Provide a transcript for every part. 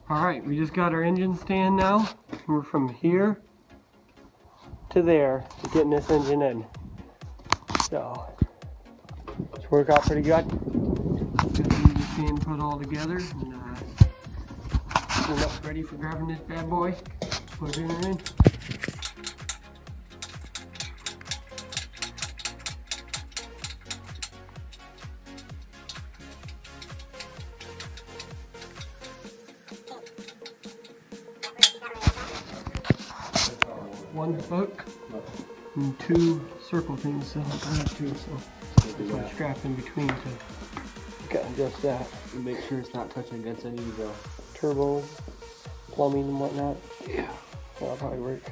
Alright, we just got our engine stand now. We're from here to there to getting this engine in. So, it's worked out pretty good. Got the engine stand put all together and we're up ready for grabbing this bad boy. Put it in. One hook and two circle things to hook on it too, so there's some strap in between to adjust that. And make sure it's not touching against any of the turbos, plumbing and whatnot. Yeah. That'll probably work.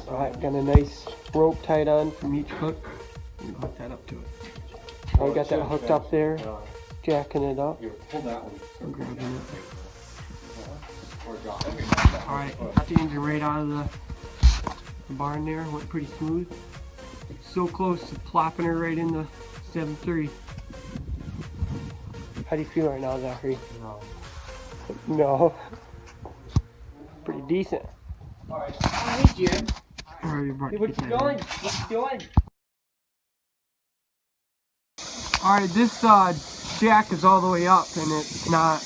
Alright, got a nice rope tied on from each hook. And hook that up to it. I got that hooked up there, jacking it up. Pull that one. I'm grabbing it. Alright, got the engine right out of the barn there, went pretty smooth. So close to plopping her right in the 7.3. How do you feel right now, Zachary? No. Pretty decent. Alright, hey Jim. Hey, what you doing? What you doing? Alright, this jack is all the way up and it's not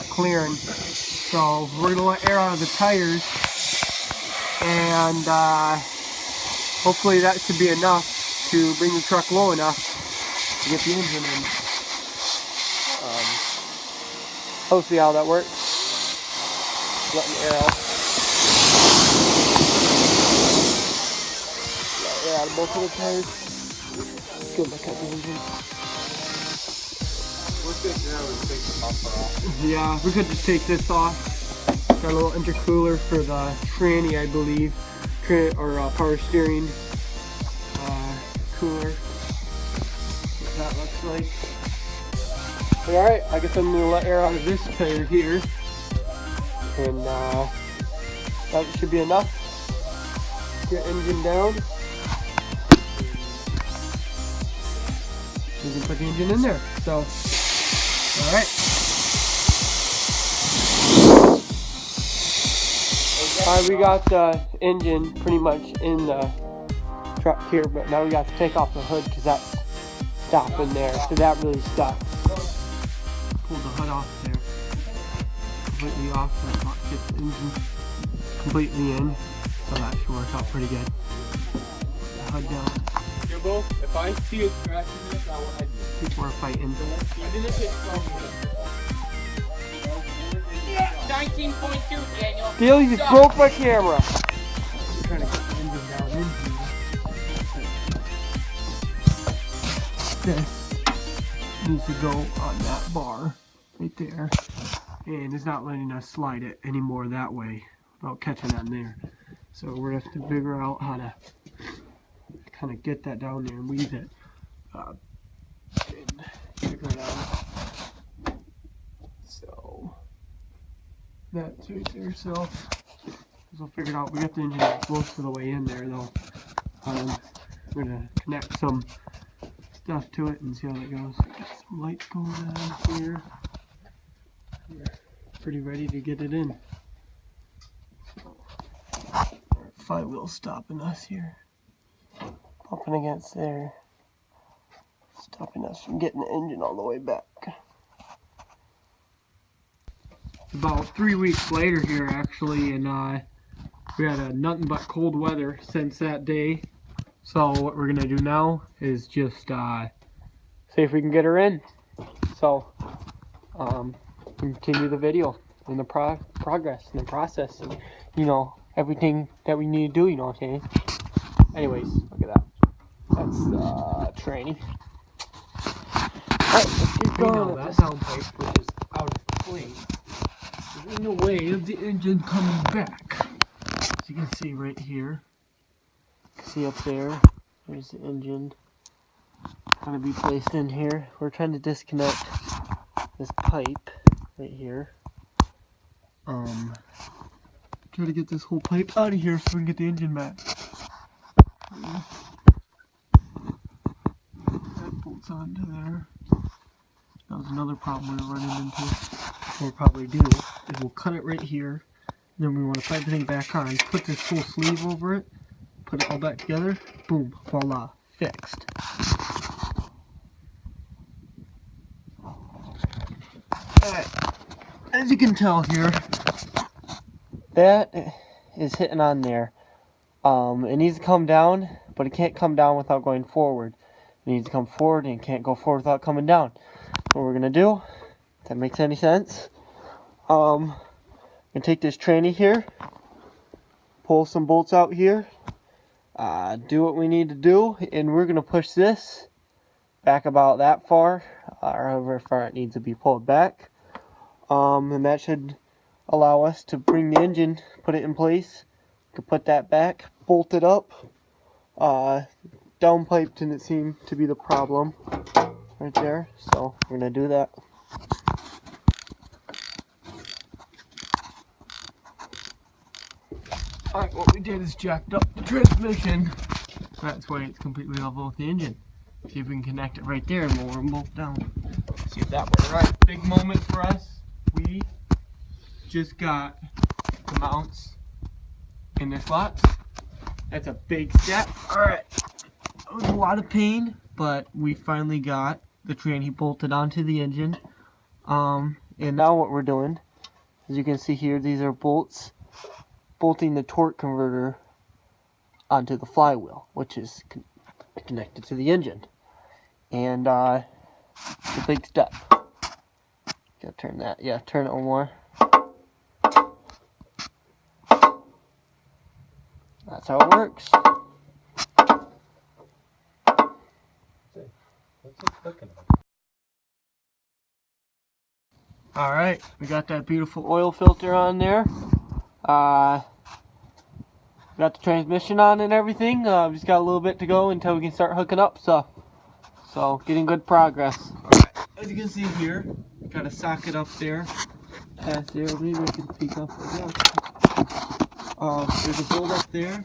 clearing. So we're gonna let air out of the tires. And hopefully that should be enough to bring the truck low enough to get the engine in. Hopefully how that works. Letting air out. Let air out of both of the tires. Good look at the engine. What's this now? We take the bumper off. Yeah, we could just take this off. Got a little intercooler for the tranny, I believe, or power steering cooler. What that looks like. Alright, I guess I'm going to let air out of this tire here. And that should be enough. Get engine down. We can put the engine in there. So, alright. Alright, we got the engine pretty much in the truck here, but now we got to take off the hood because that's stopping there. So that really stuck. Pull the hood off there. Completely off, so not get the engine completely in. So that should work out pretty good. Put the hood down. Jimbo, if I see you scratching this, I will head you. People are fighting. 19.2, Daniel. Dale, you just broke my camera. I'm trying to get the engine down in here. This needs to go on that bar right there. And it's not letting us slide it anymore that way without catching on there. So we're going to have to figure out how to kind of get that down there and weave it. And figure it out. So that's right there. So we'll figure it out. We got the engine most of the way in there though. We're gonna connect some stuff to it and see how that goes. Got some lights going on here. We're pretty ready to get it in. So, our flywheel's stopping us here. Bumping against there. Stopping us from getting the engine all the way back. About 3 weeks later here actually, and we had a nothing but cold weather since that day. So what we're gonna do now is just see if we can get her in. So continue the video and the progress and the process and you know everything that we need to do, you know what I'm saying? Anyways, look at that. That's tranny. Alright, let's keep going. That sound pipe which is out of place. In the way of the engine coming back. As you can see right here. See up there. There's the engine. Gonna be placed in here. We're trying to disconnect this pipe right here. Try to get this whole pipe out of here so we can get the engine back. That bolts onto there. That was another problem we were running into. what we'll probably do is we'll cut it right here. Then we want to put everything back on. Put this full sleeve over it. Put it all back together. Boom. Voila. Fixed. Alright. As you can tell here, that is hitting on there. It needs to come down, but it can't come down without going forward. It needs to come forward and it can't go forward without coming down. What we're gonna do, if that makes any sense, I'm gonna take this tranny here, pull some bolts out here, do what we need to do, and we're gonna push this back about that far, or however far it needs to be pulled back. And that should allow us to bring the engine, put it in place. We can put that back, bolt it up. Downpipe didn't seem to be the problem right there, so we're gonna do that. Alright, what we did is jacked up the transmission. That's why it's completely level with the engine. See if we can connect it right there and lower them both down. See if that works. Alright, big moment for us. We just got the mounts in the slots. That's a big step. Alright. It was a lot of pain, but we finally got the tranny bolted onto the engine. And now what we're doing, as you can see here, these are bolts bolting the torque converter onto the flywheel, which is connected to the engine. And it's a big step. Gotta turn that. Yeah, turn it one more. That's how it works. Alright, we got that beautiful oil filter on there. Got the transmission on and everything. Just got a little bit to go until we can start hooking up stuff. So, getting good progress. Alright, as you can see here, got a socket up there. Past there, maybe I can speak up. There's a bolt up there.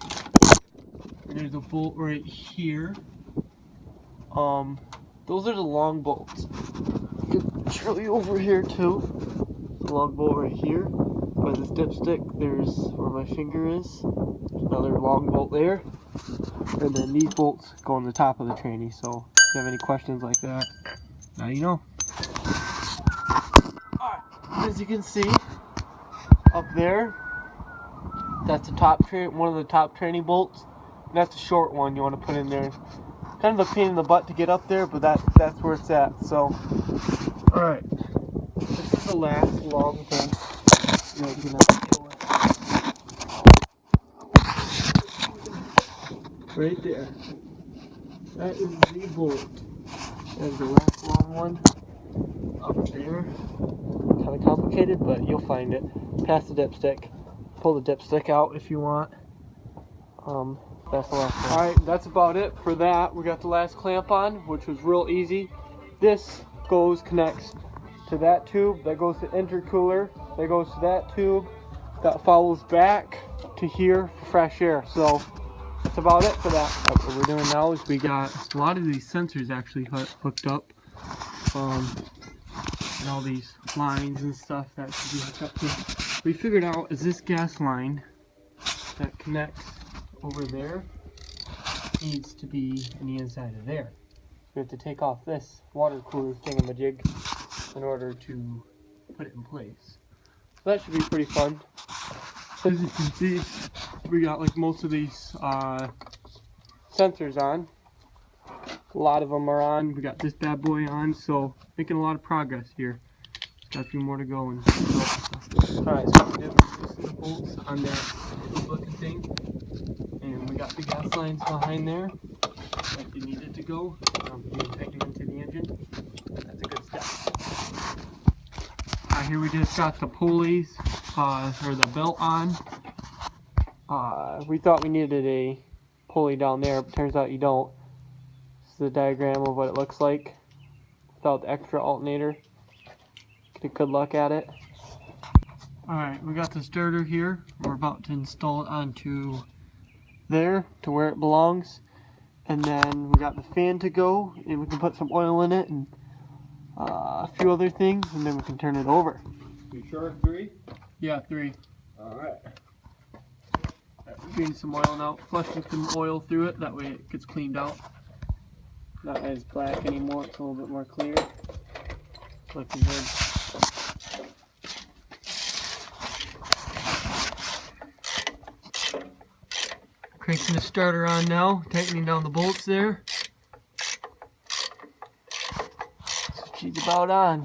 And there's a bolt right here. Those are the long bolts. I can show you over here too. The long bolt right here. By this dipstick, there's where my finger is. Another long bolt there. And then these bolts go on the top of the tranny. So if you have any questions like that, now you know. Alright, as you can see, up there, that's the top one of the top tranny bolts. And that's a short one you want to put in there. Kind of a pain in the butt to get up there, but that's where it's at. So, alright, this is the last long bolt. You know, you're gonna have to pull it. Right there. That is the bolt. That is the last long one. Up there. Kind of complicated, but you'll find it. Past the dipstick. Pull the dipstick out if you want. That's the last one. Alright, that's about it for that. We got the last clamp on, which was real easy. This connects to that tube, that goes to intercooler, that goes to that tube, that follows back to here for fresh air. So that's about it for that. What we're doing now is we got a lot of these sensors actually hooked up. And all these lines and stuff that should be hooked up to. We figured out is this gas line that connects over there needs to be on the inside of there. So we have to take off this water cooler thingamajig in order to put it in place. So that should be pretty fun. As you can see, we got like most of these sensors on. A lot of them are on. We got this bad boy on, so making a lot of progress here. Got a few more to go. And alright, so we did loosen the bolts on that looking thing. And we got the gas lines behind there like they needed to go. Being taken into the engine. That's a good step. Here we just got the pulleys, or the belt on. We thought we needed a pulley down there, but turns out you don't. This is the diagram of what it looks like without the extra alternator. Get a good look at it. Alright, we got the starter here. We're about to install it onto there to where it belongs. And then we got the fan to go, and we can put some oil in it and a few other things, and then we can turn it over. You sure 3? Yeah, 3. Alright. Drain some oil now. Flushing some oil through it. That way it gets cleaned out. Not as black anymore. It's a little bit more clear. Looking good. Cranking the starter on now. Tightening down the bolts there. So she's about on.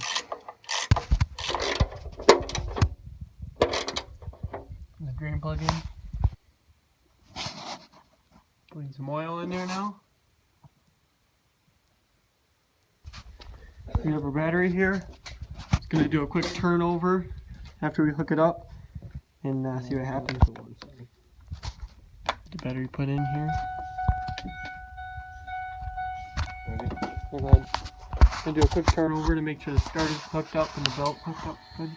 The drain plug in. Putting some oil in there now. We have our battery here. It's going to do a quick turnover after we hook it up and see what happens. The battery put in here. Go ahead. I'm going to do a quick turnover to make sure the starter's hooked up and the belt's hooked up good.